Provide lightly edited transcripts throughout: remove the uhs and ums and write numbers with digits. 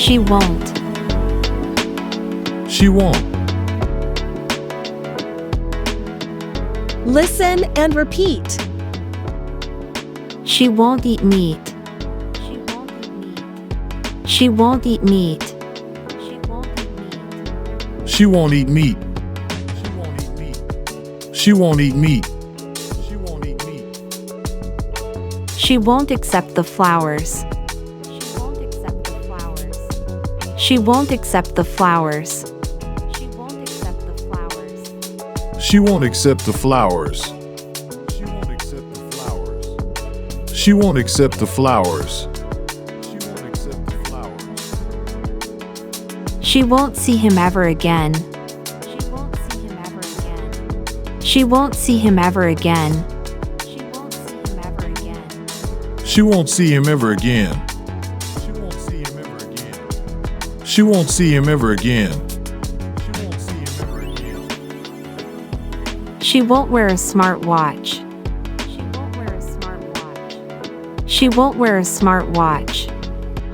She won't. She won't. Listen and repeat. She won't eat meat. She won't eat meat. She won't eat meat. She won't eat meat. She won't accept the flowers. She won't accept the flowers. She won't accept the flowers. She won't accept the flowers. She won't see him ever again. She won't see him ever again. She won't see him ever again. She won't see him ever again. She won't wear a smart watch. She won't wear a smart watch.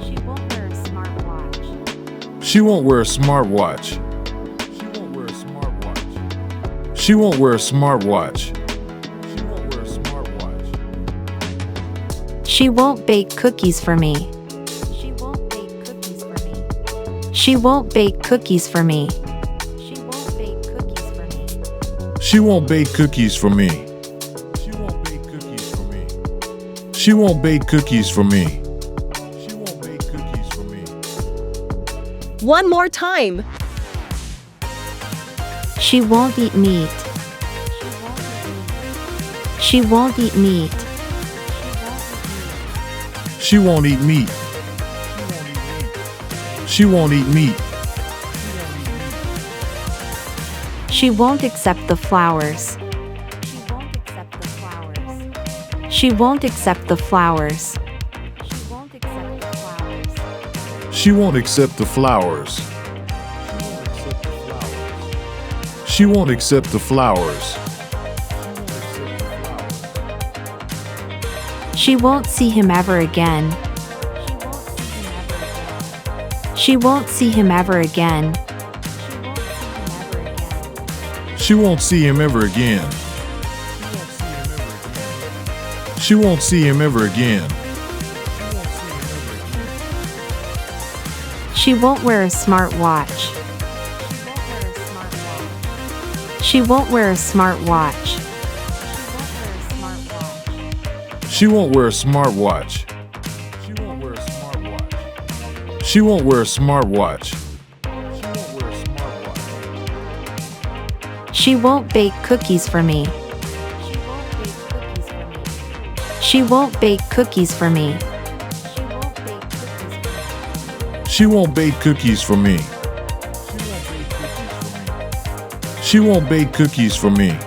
She won't wear a smartwatch. She won't wear a smartwatch. She won't bake cookies for me. She won't bake cookies for me. She won't bake cookies for me. She won't bake cookies for me. One more time. She won't eat meat. She won't eat meat. She won't eat meat. She won't eat meat. She won't accept the flowers. She won't accept the flowers. She won't accept the flowers. She won't accept the flowers. She won't see him ever again. She won't see him ever again. She won't see him ever again. She won't see him ever again. She won't wear a smart watch. She won't wear a smart watch. She won't wear a smartwatch. She won't wear a smartwatch. She won't bake cookies for me. She won't bake cookies for me. She won't bake cookies for me. She won't bake cookies for me.